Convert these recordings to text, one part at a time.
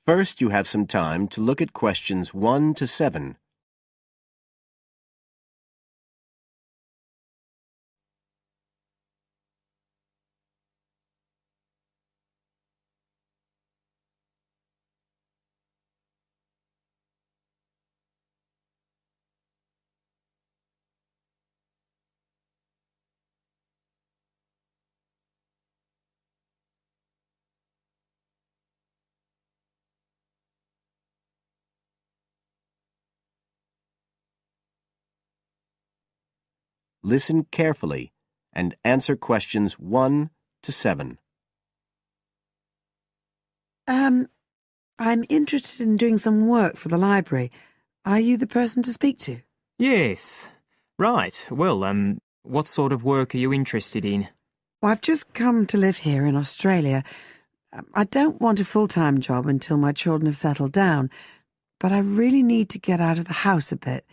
First, you have some time to look at questions 1 to 7. Listen carefully and answer questions 1 to 7. I'm interested in doing some work for the library. Are you the person to speak to? Yes. Right. Well, what sort of work are you interested in? Well, I've just come to live here in Australia. I don't want a full-time job until my children have settled down, but I really need to get out of the house a bit.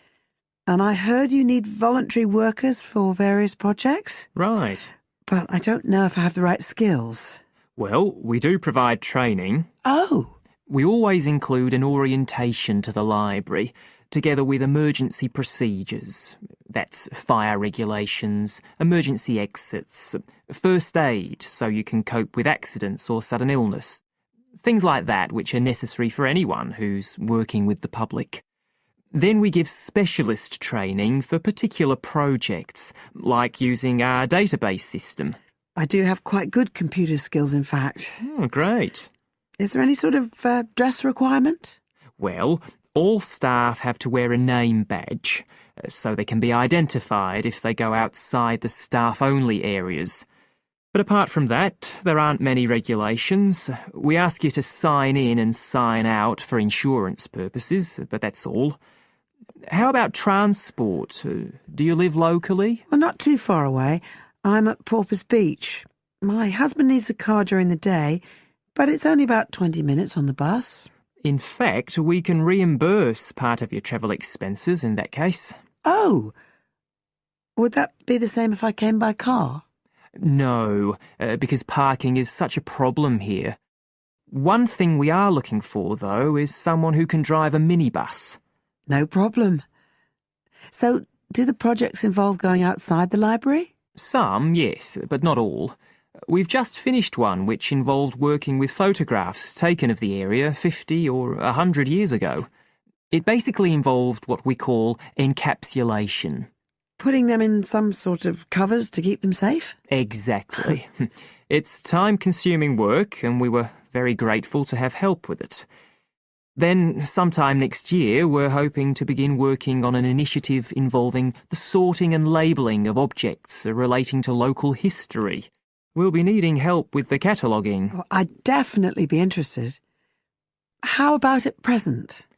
And I heard you need voluntary workers for various projects. Right. But I don't know if I have the right skills. Well, we do provide training. Oh! We always include an orientation to the library, together with emergency procedures. That's fire regulations, emergency exits, first aid so you can cope with accidents or sudden illness. Things like that which are necessary for anyone who's working with the public. Then we give specialist training for particular projects, like using our database system. I do have quite good computer skills, in fact. Oh, great. Is there any sort of dress requirement? Well, all staff have to wear a name badge, so they can be identified if they go outside the staff-only areas. But apart from that, there aren't many regulations. We ask you to sign in and sign out for insurance purposes, but that's all. How about transport? Do you live locally? Well, not too far away. I'm at Porpoise Beach. My husband needs a car during the day, but it's only about 20 minutes on the bus. In fact, we can reimburse part of your travel expenses in that case. Oh! Would that be the same if I came by car? No, because parking is such a problem here. One thing we are looking for, though, is someone who can drive a minibus. No problem. So, do the projects involve going outside the library? Some, yes, but not all. We've just finished one which involved working with photographs taken of the area 50 or 100 years ago. It basically involved what we call encapsulation. Putting them in some sort of covers to keep them safe? Exactly. It's time-consuming work, and we were very grateful to have help with it. Then, sometime next year, we're hoping to begin working on an initiative involving the sorting and labelling of objects relating to local history. We'll be needing help with the cataloguing. Well, I'd definitely be interested. How about at present?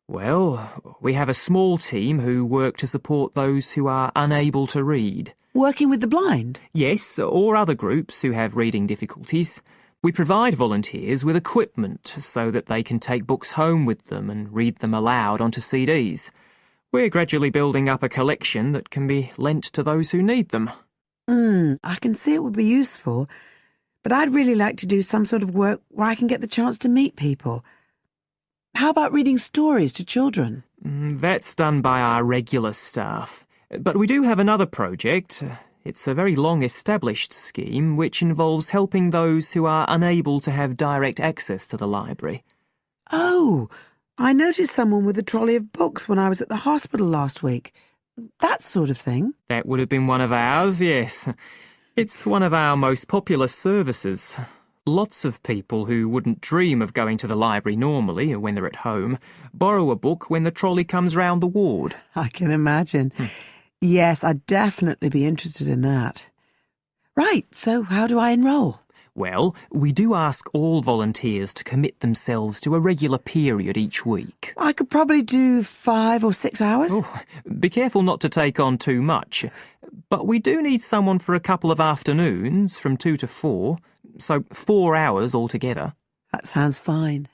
Well, we have a small team who work to support those who are unable to read. Working with the blind? Yes, or other groups who have reading difficulties. We provide volunteers with equipment so that they can take books home with them and read them aloud onto CDs. We're gradually building up a collection that can be lent to those who need them. I can see it would be useful, but I'd really like to do some sort of work where I can get the chance to meet people. How about reading stories to children? That's done by our regular staff. But we do have another project. It's a very long-established scheme which involves helping those who are unable to have direct access to the library. Oh, I noticed someone with a trolley of books when I was at the hospital last week. That sort of thing. That would have been one of ours, yes. It's one of our most popular services. Lots of people who wouldn't dream of going to the library normally when they're at home borrow a book when the trolley comes round the ward. I can imagine. Yes, I'd definitely be interested in that. Right, so how do I enrol? Well, we do ask all volunteers to commit themselves to a regular period each week. I could probably do 5 or 6 hours. Oh, be careful not to take on too much. But we do need someone for a couple of afternoons from 2 to 4, so 4 hours altogether. That sounds fine.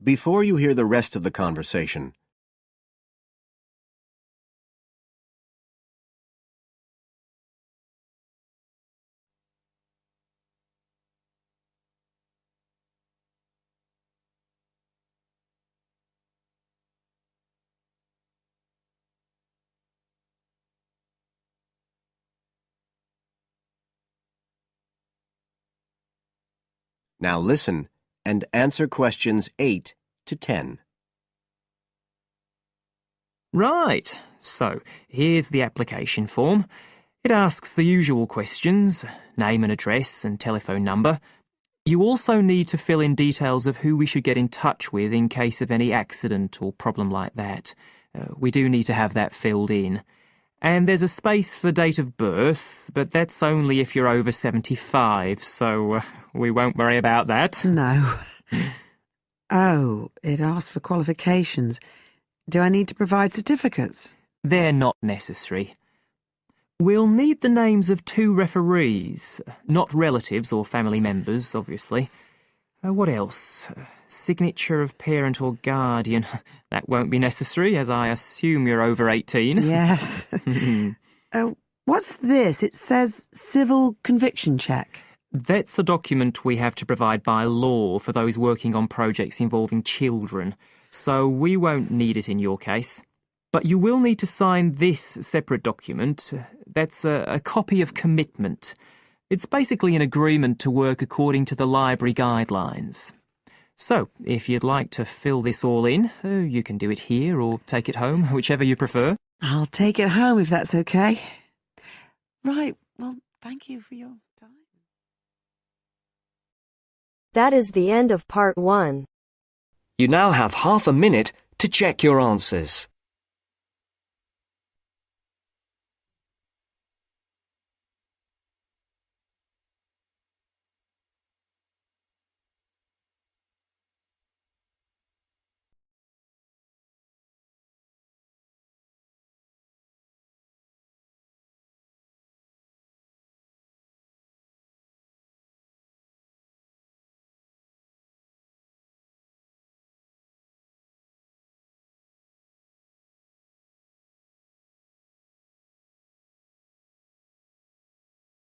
Before you hear the rest of the conversation, Now listen and answer questions 8 to 10. Right, so here's the application form. It asks the usual questions, name and address and telephone number. You also need to fill in details of who we should get in touch with in case of any accident or problem like that. We do need to have that filled in. And there's a space for date of birth, but that's only if you're over 75, so we won't worry about that. No. Oh, it asks for qualifications. Do I need to provide certificates? They're not necessary. We'll need the names of 2 referees, not relatives or family members, obviously. What else? Signature of parent or guardian. That won't be necessary, as I assume you're over 18. Yes. What's this? It says civil conviction check. That's a document we have to provide by law for those working on projects involving children, so we won't need it in your case. But you will need to sign this separate document. That's a copy of commitment. It's basically an agreement to work according to the library guidelines. So, if you'd like to fill this all in, you can do it here or take it home, whichever you prefer. I'll take it home if that's okay. Right, well, thank you for your time. That is the end of part 1. You now have half a minute to check your answers.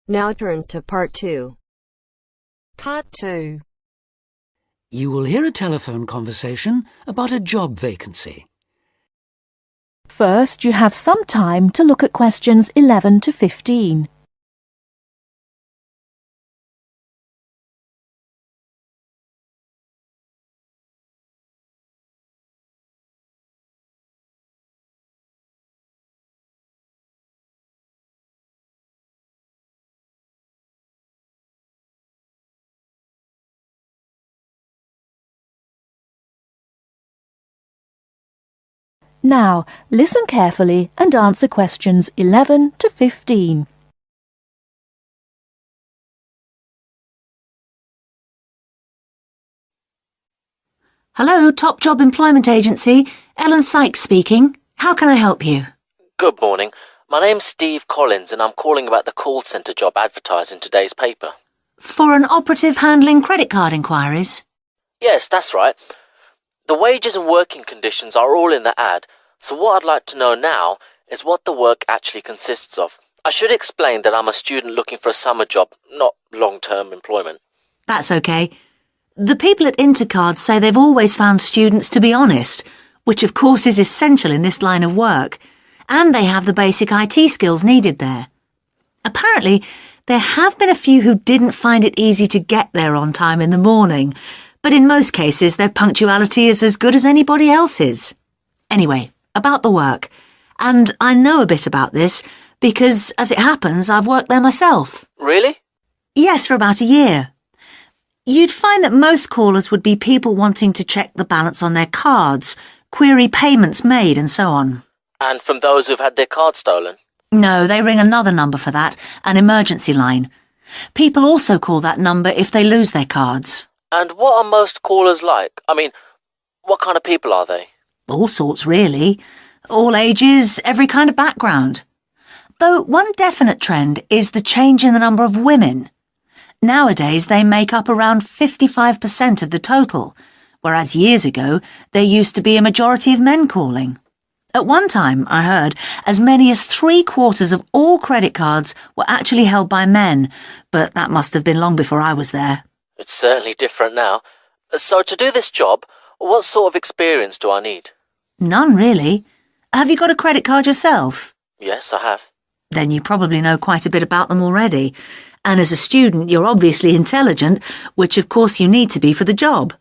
Now turns to part 2. Part 2. You will hear a telephone conversation about a job vacancy. First, you have some time to look at questions 11 to 15. Now, listen carefully and answer questions 11 to 15. Hello, Top Job Employment Agency. Ellen Sykes speaking. How can I help you? Good morning. My name's Steve Collins and I'm calling about the call centre job advertised in today's paper. For an operative handling credit card inquiries? Yes, that's right. The wages and working conditions are all in the ad, so what I'd like to know now is what the work actually consists of. I should explain that I'm a student looking for a summer job, not long-term employment. That's okay. The people at Intercard say they've always found students to be honest, which of course is essential in this line of work, and they have the basic IT skills needed there. Apparently, there have been a few who didn't find it easy to get there on time in the morning, but in most cases their punctuality is as good as anybody else's. Anyway, about the work. And I know a bit about this because, as it happens, I've worked there myself. Really? Yes, for about a year. You'd find that most callers would be people wanting to check the balance on their cards, query payments made and so on. And from those who've had their card stolen? No, they ring another number for that, an emergency line. People also call that number if they lose their cards. And what are most callers like? I mean, what kind of people are they? All sorts, really. All ages, every kind of background. Though one definite trend is the change in the number of women. Nowadays, they make up around 55% of the total, whereas years ago, there used to be a majority of men calling. At one time, I heard, as many as 3/4 of all credit cards were actually held by men, but that must have been long before I was there. It's certainly different now. So to do this job, what sort of experience do I need? None, really. Have you got a credit card yourself? Yes, I have. Then you probably know quite a bit about them already. And as a student, you're obviously intelligent, which of course you need to be for the job.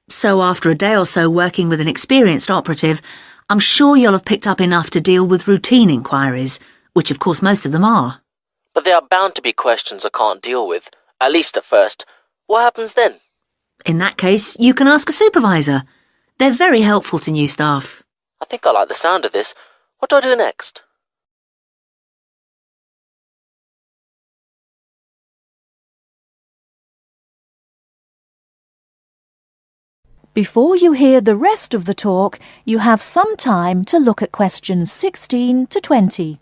So after a day or so working with an experienced operative, I'm sure you'll have picked up enough to deal with routine inquiries, which of course most of them are. But there are bound to be questions I can't deal with, at least at first. What happens then? In that case, you can ask a supervisor. They're very helpful to new staff. I think I like the sound of this. What do I do next? Before you hear the rest of the talk, you have some time to look at questions 16 to 20.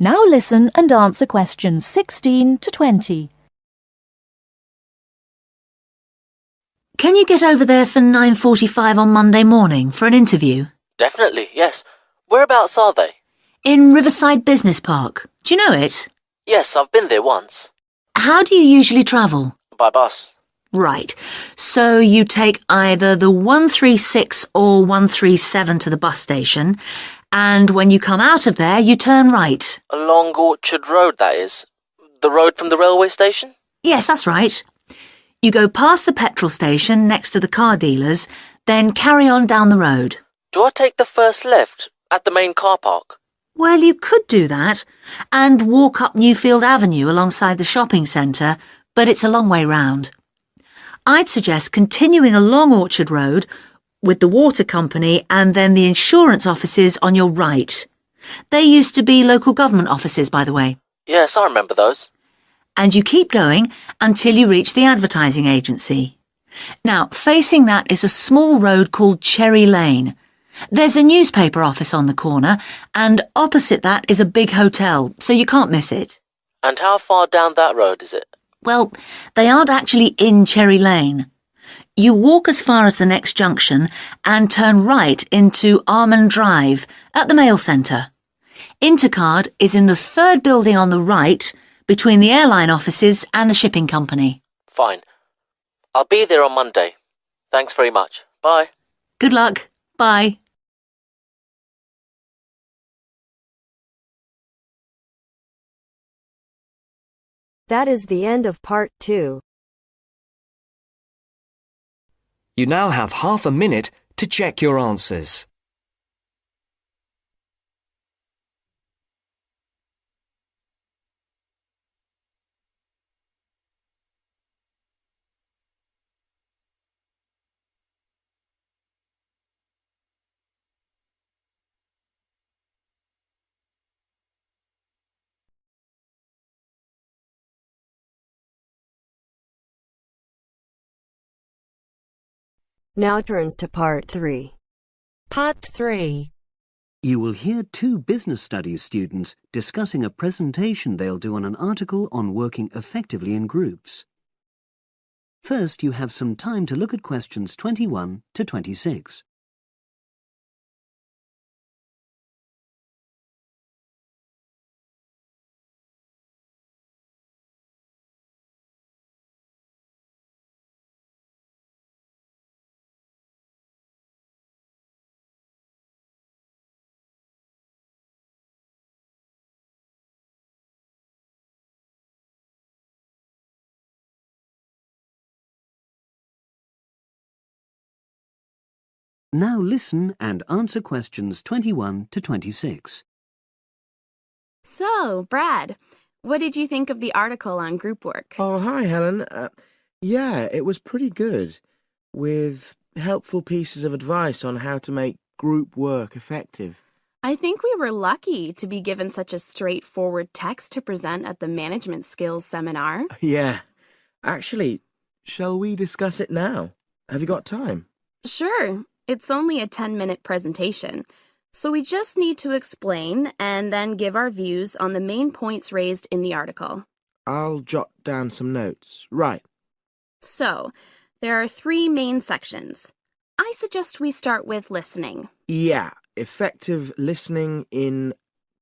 Now listen and answer questions 16 to 20. Can you get over there for 9:45 on Monday morning for an interview? Definitely, yes. Whereabouts are they? In Riverside Business Park. Do you know it? Yes, I've been there once. How do you usually travel? By bus. Right. So you take either the 136 or 137 to the bus station, and when you come out of there, you turn right. Along Orchard Road, that is. The road from the railway station? Yes, that's right. You go past the petrol station next to the car dealers, then carry on down the road. Do I take the first left at the main car park? Well, you could do that, and walk up Newfield Avenue alongside the shopping centre, but it's a long way round. I'd suggest continuing along Orchard Road with the water company and then the insurance offices on your right. They used to be local government offices, by the way. Yes, I remember those. And you keep going until you reach the advertising agency. Now, facing that is a small road called Cherry Lane. There's a newspaper office on the corner, and opposite that is a big hotel, so you can't miss it. And how far down that road is it? Well, they aren't actually in Cherry Lane. You walk as far as the next junction and turn right into Armand Drive at the mail centre. Intercard is in the third building on the right between the airline offices and the shipping company. Fine. I'll be there on Monday. Thanks very much. Bye. Good luck. Bye. That is the end of part 2. You now have half a minute to check your answers. Now turns to part 3. Part 3. You will hear two business studies students discussing a presentation they'll do on an article on working effectively in groups. First, you have some time to look at questions 21 to 26. Now listen and answer questions 21 to 26. So, Brad, what did you think of the article on group work? Oh, hi, Helen. Yeah, it was pretty good, with helpful pieces of advice on how to make group work effective. I think we were lucky to be given such a straightforward text to present at the management skills seminar. Yeah. Actually, shall we discuss it now? Have you got time? Sure. It's only a 10-minute presentation, so we just need to explain and then give our views on the main points raised in the article. I'll jot down some notes. Right. So, there are 3 main sections. I suggest we start with listening. Yeah, effective listening in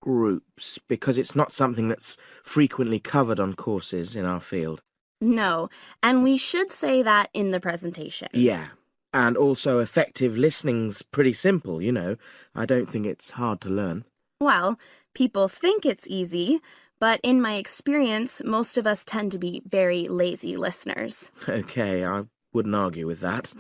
groups, because it's not something that's frequently covered on courses in our field. No, and we should say that in the presentation. Yeah, and also effective listening's pretty simple, you know. I don't think it's hard to learn. Well, people think it's easy, but in my experience, most of us tend to be very lazy listeners. Okay, I wouldn't argue with that.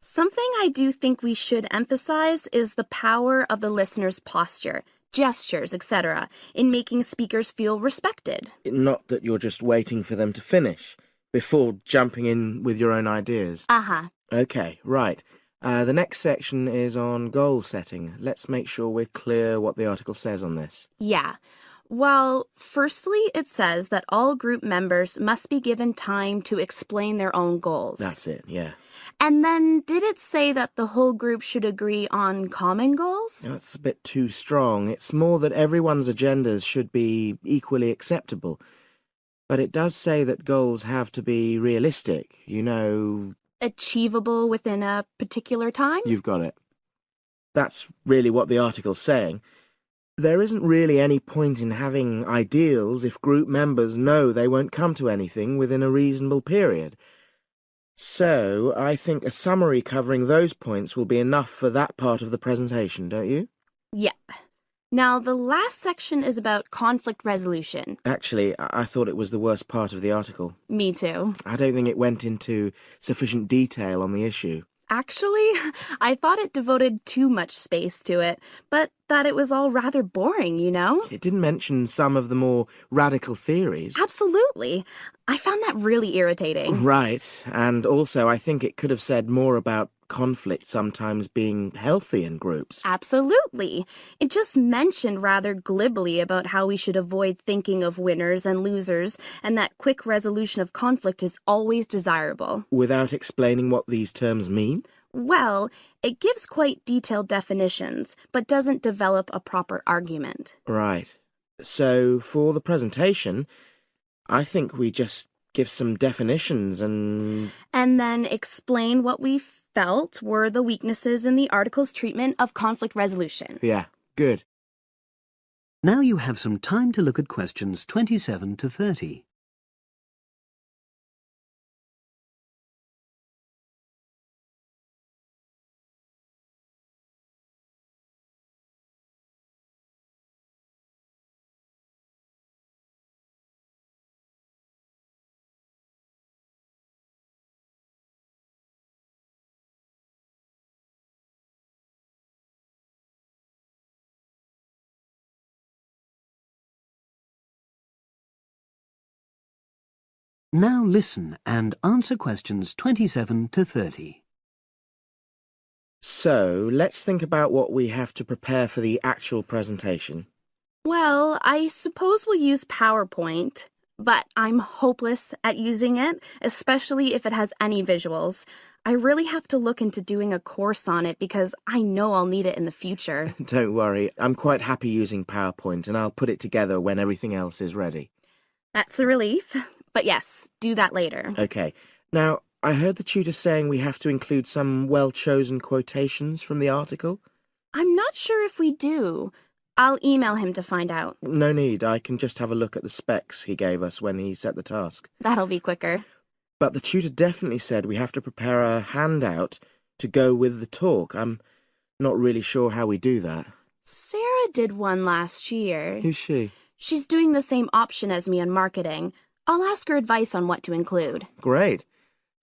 Something I do think we should emphasize is the power of the listener's posture, gestures, etc., in making speakers feel respected. Not that you're just waiting for them to finish before jumping in with your own ideas. Uh-huh. Okay, right. The next section is on goal setting. Let's make sure we're clear what the article says on this. Yeah. Well, firstly, it says that all group members must be given time to explain their own goals. That's it, yeah. And then did it say that the whole group should agree on common goals? That's a bit too strong. It's more that everyone's agendas should be equally acceptable. But it does say that goals have to be realistic, you know. Achievable within a particular time? You've got it. That's really what the article's saying. There isn't really any point in having ideals if group members know they won't come to anything within a reasonable period. So, I think a summary covering those points will be enough for that part of the presentation, don't you? Yeah. Now, the last section is about conflict resolution. Actually, I thought it was the worst part of the article. Me too. I don't think it went into sufficient detail on the issue. Actually, I thought it devoted too much space to it, but that it was all rather boring, you know? It didn't mention some of the more radical theories. Absolutely. I found that really irritating. Right, and also I think it could have said more about conflict sometimes being healthy in groups. Absolutely. It just mentioned rather glibly about how we should avoid thinking of winners and losers, and that quick resolution of conflict is always desirable. Without explaining what these terms mean? Well, it gives quite detailed definitions, but doesn't develop a proper argument. Right. So, for the presentation, I think we just give some definitions and then explain what we felt were the weaknesses in the article's treatment of conflict resolution. Yeah, good. Now you have some time to look at questions 27 to 30. Now listen and answer questions 27 to 30. So, let's think about what we have to prepare for the actual presentation. Well, I suppose we'll use PowerPoint, but I'm hopeless at using it, especially if it has any visuals. I really have to look into doing a course on it because I know I'll need it in the future. Don't worry, I'm quite happy using PowerPoint and I'll put it together when everything else is ready. That's a relief. But yes, do that later. Okay. Now, I heard the tutor saying we have to include some well-chosen quotations from the article. I'm not sure if we do. I'll email him to find out. No need, I can just have a look at the specs he gave us when he set the task. That'll be quicker. But the tutor definitely said we have to prepare a handout to go with the talk. I'm not really sure how we do that. Sarah did one last year. Who's she? She's doing the same option as me in marketing. I'll ask her advice on what to include. Great.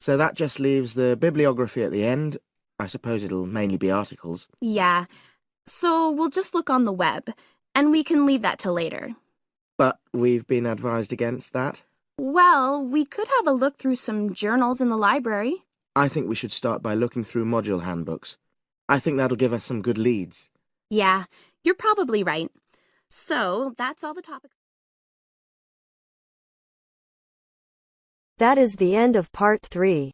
So that just leaves the bibliography at the end. I suppose it'll mainly be articles. Yeah. So we'll just look on the web, and we can leave that till later. But we've been advised against that. Well, we could have a look through some journals in the library. I think we should start by looking through module handbooks. I think that'll give us some good leads. Yeah, you're probably right. So, that's all the topics. That is the end of part 3.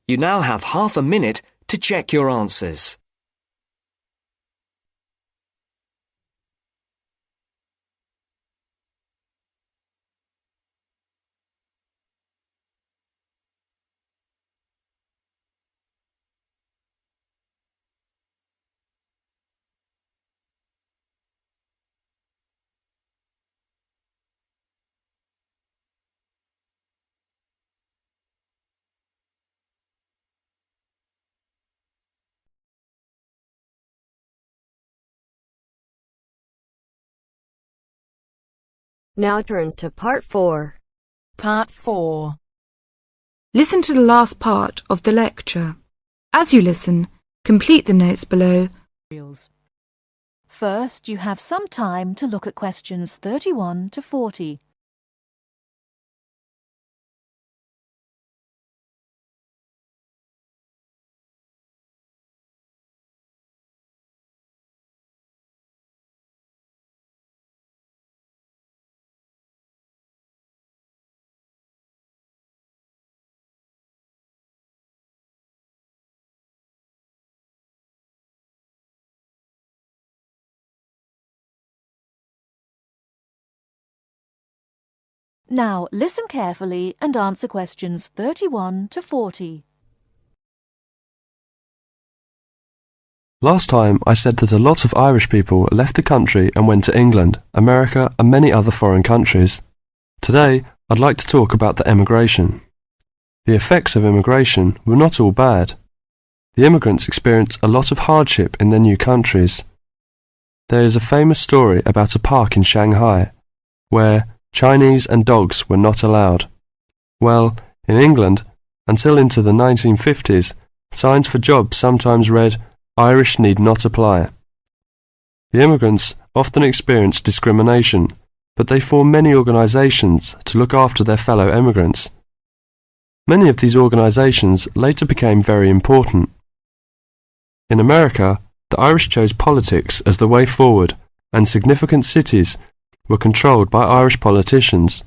You now have half a minute to check your answers. Now turns to Part 4. Part 4. Listen to the last part of the lecture. As you listen, complete the notes below. First, you have some time to look at questions 31 to 40. Now, listen carefully and answer questions 31 to 40. Last time I said that a lot of Irish people left the country and went to England, America and many other foreign countries. Today I'd like to talk about the emigration. The effects of immigration were not all bad. The immigrants experienced a lot of hardship in their new countries. There is a famous story about a park in Shanghai where Chinese and dogs were not allowed. Well, in England, until into the 1950s, signs for jobs sometimes read, "Irish need not apply." The immigrants often experienced discrimination, but they formed many organisations to look after their fellow immigrants. Many of these organisations later became very important. In America, the Irish chose politics as the way forward, and significant cities were controlled by Irish politicians.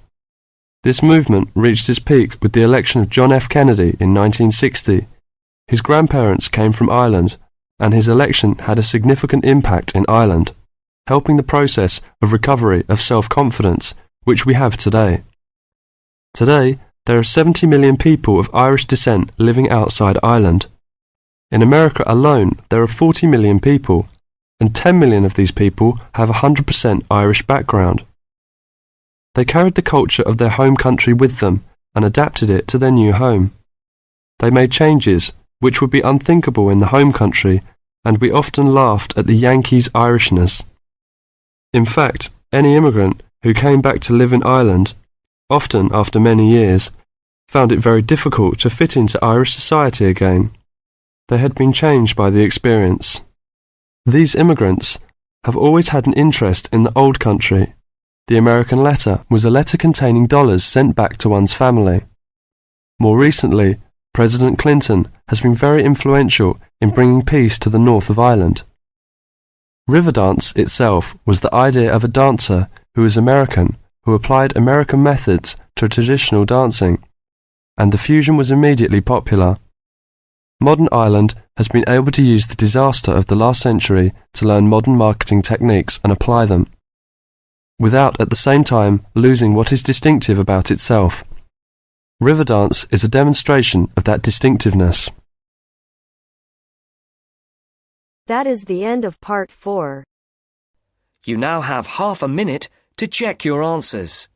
This movement reached its peak with the election of John F. Kennedy in 1960. His grandparents came from Ireland, and his election had a significant impact in Ireland, helping the process of recovery of self-confidence which we have today. Today, there are 70 million people of Irish descent living outside Ireland. In America alone, there are 40 million people, and 10 million of these people have a 100% Irish background. They carried the culture of their home country with them and adapted it to their new home. They made changes which would be unthinkable in the home country, and we often laughed at the Yankees' Irishness. In fact, any immigrant who came back to live in Ireland, often after many years, found it very difficult to fit into Irish society again. They had been changed by the experience. These immigrants have always had an interest in the old country. The American letter was a letter containing dollars sent back to one's family. More recently, President Clinton has been very influential in bringing peace to the north of Ireland. Riverdance itself was the idea of a dancer who was American, who applied American methods to traditional dancing, and the fusion was immediately popular. Modern Ireland has been able to use the disaster of the last century to learn modern marketing techniques and apply them, without at the same time losing what is distinctive about itself. Riverdance is a demonstration of that distinctiveness. That is the end of Part 4. You now have half a minute to check your answers.